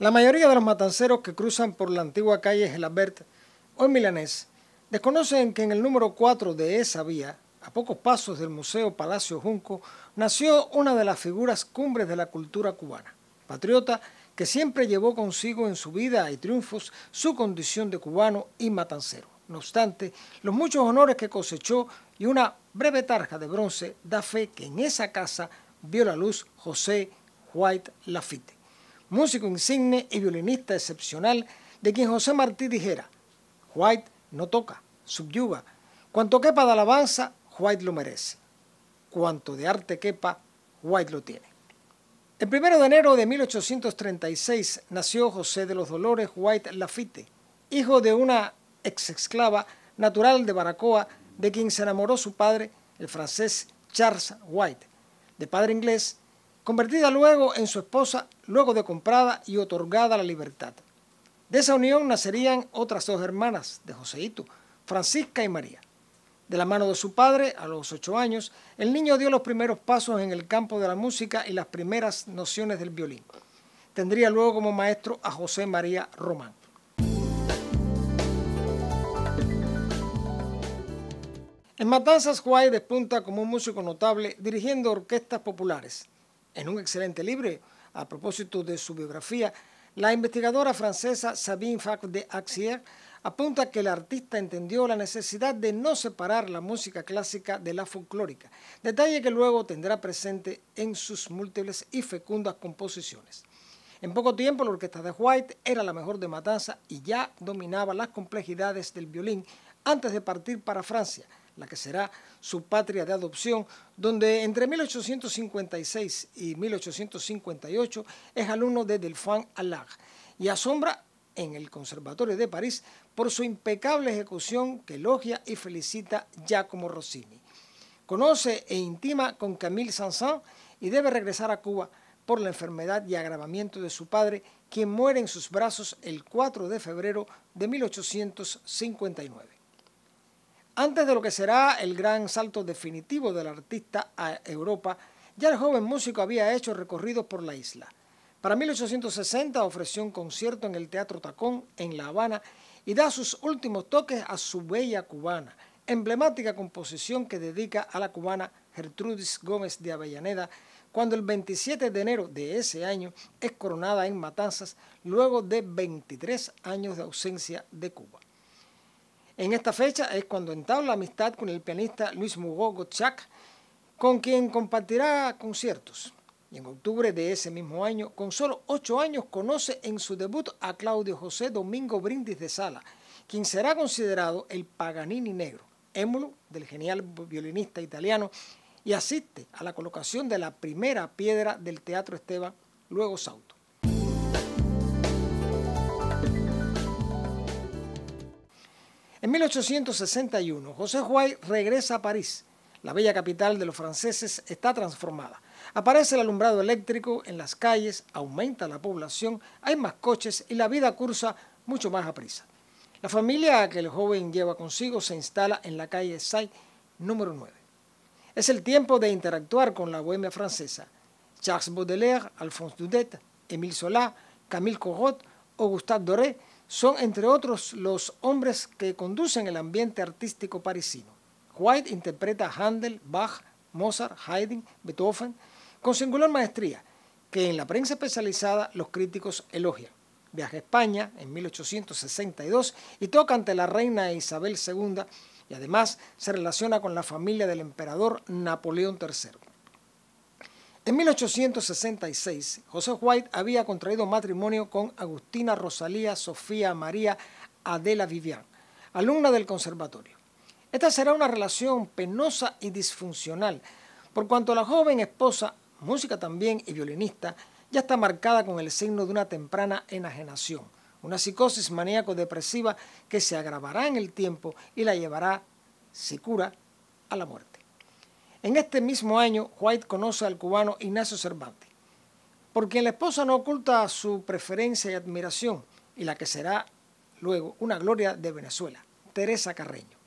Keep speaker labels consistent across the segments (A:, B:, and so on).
A: La mayoría de los matanceros que cruzan por la antigua calle Gelabert o en Milanés desconocen que en el número 4 de esa vía, a pocos pasos del Museo Palacio Junco, nació una de las figuras cumbres de la cultura cubana, patriota que siempre llevó consigo en su vida y triunfos su condición de cubano y matancero. No obstante, los muchos honores que cosechó y una breve tarja de bronce da fe que en esa casa vio la luz José White Lafitte, músico insigne y violinista excepcional, de quien José Martí dijera: White no toca, subyuga. Cuanto quepa de alabanza, White lo merece. Cuanto de arte quepa, White lo tiene. El 1 de enero de 1836 nació José de los Dolores White Lafitte, hijo de una ex-esclava natural de Baracoa, de quien se enamoró su padre, el francés Charles White, de padre inglés, convertida luego en su esposa, luego de comprada y otorgada la libertad. De esa unión nacerían otras dos hermanas de Joseito, Francisca y María. De la mano de su padre, a los 8 años, el niño dio los primeros pasos en el campo de la música y las primeras nociones del violín. Tendría luego como maestro a José María Román. En Matanzas, White despunta como un músico notable dirigiendo orquestas populares. En un excelente libro, a propósito de su biografía, la investigadora francesa Sabine Fac de Axier apunta que el artista entendió la necesidad de no separar la música clásica de la folclórica, detalle que luego tendrá presente en sus múltiples y fecundas composiciones. En poco tiempo, la orquesta de White era la mejor de Matanzas y ya dominaba las complejidades del violín antes de partir para Francia, la que será su patria de adopción, donde entre 1856 y 1858 es alumno de Delphin Allard y asombra en el Conservatorio de París por su impecable ejecución que elogia y felicita Giacomo Rossini. Conoce e intima con Camille Saint-Saëns y debe regresar a Cuba por la enfermedad y agravamiento de su padre, quien muere en sus brazos el 4 de febrero de 1859. Antes de lo que será el gran salto definitivo del artista a Europa, ya el joven músico había hecho recorridos por la isla. Para 1860 ofreció un concierto en el Teatro Tacón, en La Habana, y da sus últimos toques a su Bella Cubana, emblemática composición que dedica a la cubana Gertrudis Gómez de Avellaneda, cuando el 27 de enero de ese año es coronada en Matanzas, luego de 23 años de ausencia de Cuba. En esta fecha es cuando entabla amistad con el pianista Luis Mugo Gottschalk, con quien compartirá conciertos. Y en octubre de ese mismo año, con solo 8 años, conoce en su debut a Claudio José Domingo Brindis de Sala, quien será considerado el Paganini negro, émulo del genial violinista italiano, y asiste a la colocación de la primera piedra del Teatro Esteban, luego Sauto. En 1861, José White regresa a París. La bella capital de los franceses está transformada. Aparece el alumbrado eléctrico en las calles, aumenta la población, hay más coches y la vida cursa mucho más aprisa. La familia que el joven lleva consigo se instala en la calle Say, número 9. Es el tiempo de interactuar con la bohemia francesa. Charles Baudelaire, Alphonse Daudet, Émile Zola, Camille Corot o Gustave Doré son, entre otros, los hombres que conducen el ambiente artístico parisino. White interpreta a Handel, Bach, Mozart, Haydn, Beethoven, con singular maestría, que en la prensa especializada los críticos elogian. Viaja a España en 1862 y toca ante la reina Isabel II, y además se relaciona con la familia del emperador Napoleón III. En 1866, José White había contraído matrimonio con Agustina Rosalía Sofía María Adela Vivian, alumna del conservatorio. Esta será una relación penosa y disfuncional, por cuanto la joven esposa, música también y violinista, ya está marcada con el signo de una temprana enajenación, una psicosis maníaco-depresiva que se agravará en el tiempo y la llevará, si cura, a la muerte. En este mismo año, White conoce al cubano Ignacio Cervantes, por quien la esposa no oculta su preferencia y admiración, y la que será luego una gloria de Venezuela, Teresa Carreño.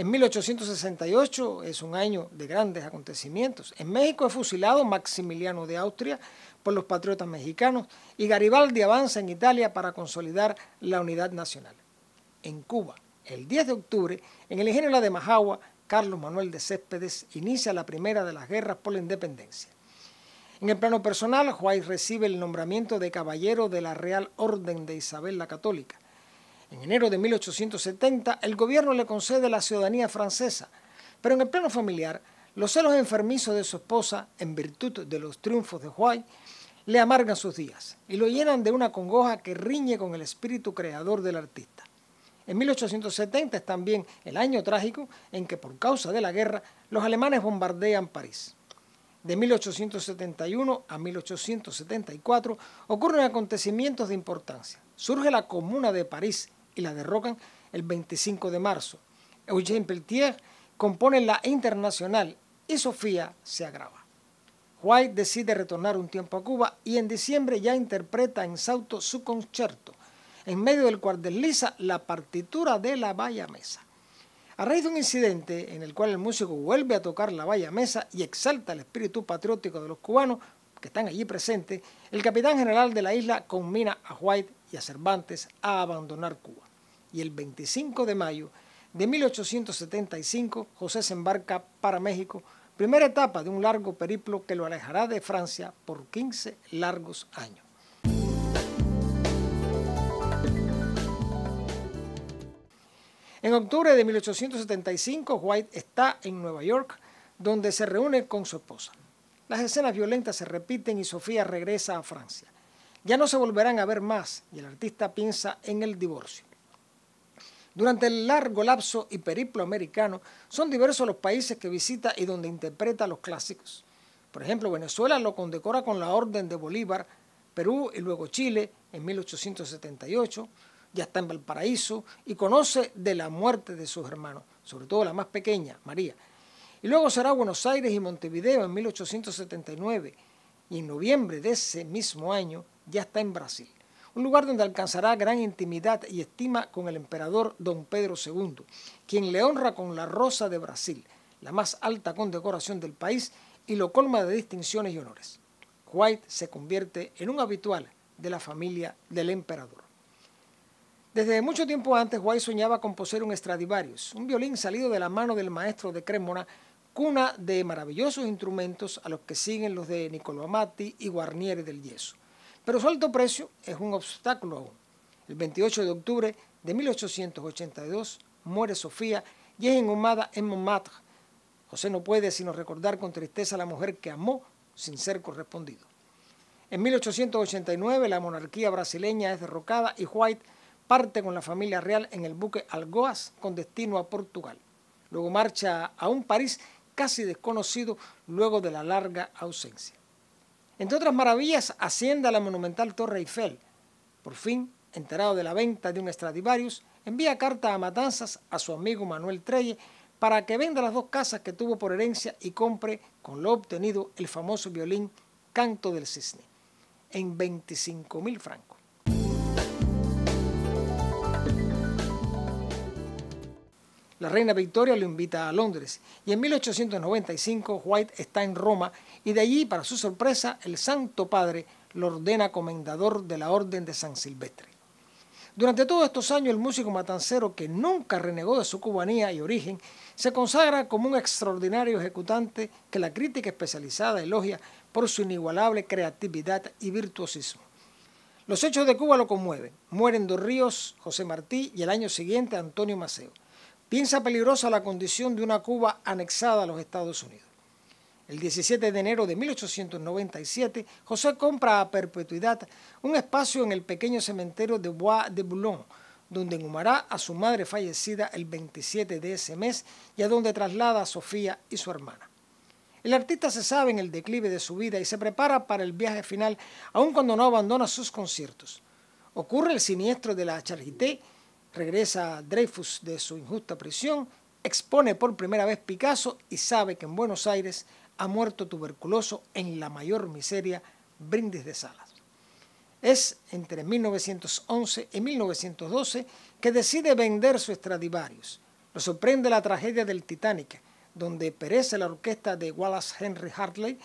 A: En 1868 es un año de grandes acontecimientos. En México es fusilado Maximiliano de Austria por los patriotas mexicanos y Garibaldi avanza en Italia para consolidar la unidad nacional. En Cuba, el 10 de octubre, en el ingenio La de Majagua, Carlos Manuel de Céspedes inicia la primera de las guerras por la independencia. En el plano personal, White recibe el nombramiento de caballero de la Real Orden de Isabel la Católica. En enero de 1870, el gobierno le concede la ciudadanía francesa, pero en el plano familiar, los celos enfermizos de su esposa, en virtud de los triunfos de White, le amargan sus días y lo llenan de una congoja que riñe con el espíritu creador del artista. En 1870 es también el año trágico en que, por causa de la guerra, los alemanes bombardean París. De 1871 a 1874 ocurren acontecimientos de importancia. Surge la Comuna de París y la derrocan el 25 de marzo. Eugène Peltier compone la Internacional y Sofía se agrava. White decide retornar un tiempo a Cuba y en diciembre ya interpreta en Sauto su concierto, en medio del cual desliza la partitura de la bayamesa. A raíz de un incidente en el cual el músico vuelve a tocar la bayamesa y exalta el espíritu patriótico de los cubanos que están allí presentes, el capitán general de la isla conmina a White y a Cervantes a abandonar Cuba. Y el 25 de mayo de 1875, José se embarca para México, primera etapa de un largo periplo que lo alejará de Francia por 15 largos años. En octubre de 1875, White está en Nueva York, donde se reúne con su esposa. Las escenas violentas se repiten y Sofía regresa a Francia. Ya no se volverán a ver más y el artista piensa en el divorcio. Durante el largo lapso y periplo americano, son diversos los países que visita y donde interpreta los clásicos. Por ejemplo, Venezuela lo condecora con la Orden de Bolívar, Perú y luego Chile en 1878, ya está en Valparaíso y conoce de la muerte de sus hermanos, sobre todo la más pequeña, María. Y luego será Buenos Aires y Montevideo en 1879 y en noviembre de ese mismo año ya está en Brasil, un lugar donde alcanzará gran intimidad y estima con el emperador Don Pedro II, quien le honra con la Rosa de Brasil, la más alta condecoración del país, y lo colma de distinciones y honores. White se convierte en un habitual de la familia del emperador. Desde mucho tiempo antes, White soñaba con poseer un Stradivarius, un violín salido de la mano del maestro de Cremona, cuna de maravillosos instrumentos a los que siguen los de Niccolò Amati y Guarnieri del Yeso. Pero su alto precio es un obstáculo aún. El 28 de octubre de 1882 muere Sofía y es inhumada en Montmartre. José no puede sino recordar con tristeza a la mujer que amó sin ser correspondido. En 1889 la monarquía brasileña es derrocada y White parte con la familia real en el buque Algoas con destino a Portugal. Luego marcha a un París casi desconocido luego de la larga ausencia. Entre otras maravillas, asciende a la monumental Torre Eiffel. Por fin, enterado de la venta de un Stradivarius, envía carta a Matanzas a su amigo Manuel Trelle para que venda las dos casas que tuvo por herencia y compre, con lo obtenido, el famoso violín Canto del Cisne, en 25.000 francos. La reina Victoria lo invita a Londres y en 1895 White está en Roma y de allí, para su sorpresa, el Santo Padre lo ordena comendador de la Orden de San Silvestre. Durante todos estos años, el músico matancero, que nunca renegó de su cubanía y origen, se consagra como un extraordinario ejecutante que la crítica especializada elogia por su inigualable creatividad y virtuosismo. Los hechos de Cuba lo conmueven. Mueren Dos Ríos, José Martí y el año siguiente Antonio Maceo. Piensa peligrosa la condición de una Cuba anexada a los Estados Unidos. El 17 de enero de 1897, José compra a perpetuidad un espacio en el pequeño cementerio de Bois de Boulogne, donde inhumará a su madre fallecida el 27 de ese mes y a donde traslada a Sofía y su hermana. El artista se sabe en el declive de su vida y se prepara para el viaje final, aun cuando no abandona sus conciertos. Ocurre el siniestro de la Charité, regresa Dreyfus de su injusta prisión, expone por primera vez Picasso y sabe que en Buenos Aires ha muerto tuberculoso en la mayor miseria, Brindis de Salas. Es entre 1911 y 1912 que decide vender su Stradivarius. Lo sorprende la tragedia del Titanic, donde perece la orquesta de Wallace Henry Hartley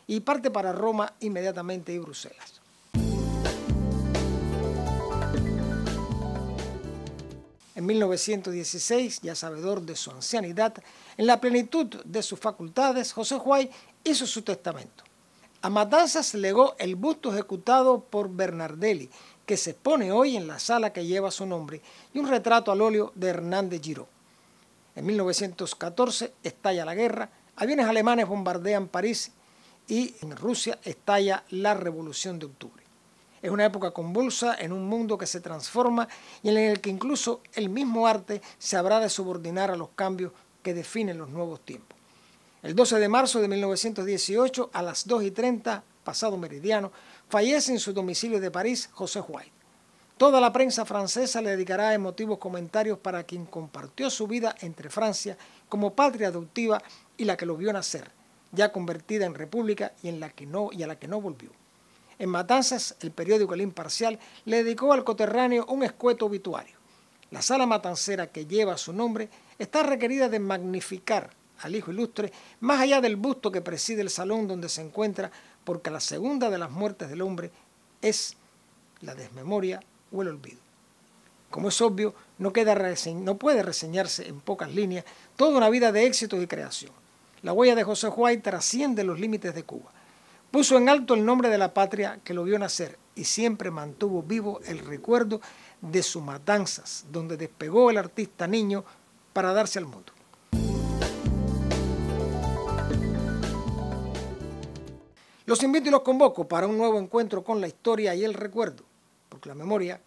A: y parte para Roma inmediatamente y Bruselas. En 1916, ya sabedor de su ancianidad, en la plenitud de sus facultades, José Huay hizo su testamento. A Matanzas legó el busto ejecutado por Bernardelli, que se expone hoy en la sala que lleva su nombre, y un retrato al óleo de Hernández Giró. En 1914 estalla la guerra, aviones alemanes bombardean París y en Rusia estalla la Revolución de Octubre. Es una época convulsa en un mundo que se transforma y en el que incluso el mismo arte se habrá de subordinar a los cambios que definen los nuevos tiempos. El 12 de marzo de 1918, a las 2:30, pasado meridiano, fallece en su domicilio de París José Huay. Toda la prensa francesa le dedicará emotivos comentarios para quien compartió su vida entre Francia como patria adoptiva y la que lo vio nacer, ya convertida en república y a la que no volvió. En Matanzas, el periódico El Imparcial le dedicó al coterráneo un escueto obituario. La sala matancera que lleva su nombre está requerida de magnificar al hijo ilustre más allá del busto que preside el salón donde se encuentra, porque la segunda de las muertes del hombre es la desmemoria o el olvido. Como es obvio, no puede reseñarse en pocas líneas toda una vida de éxitos y creación. La huella de José Huay trasciende los límites de Cuba. Puso en alto el nombre de la patria que lo vio nacer y siempre mantuvo vivo el recuerdo de sus Matanzas, donde despegó el artista niño para darse al mundo. Los invito y los convoco para un nuevo encuentro con la historia y el recuerdo, porque la memoria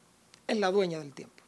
A: es la dueña del tiempo.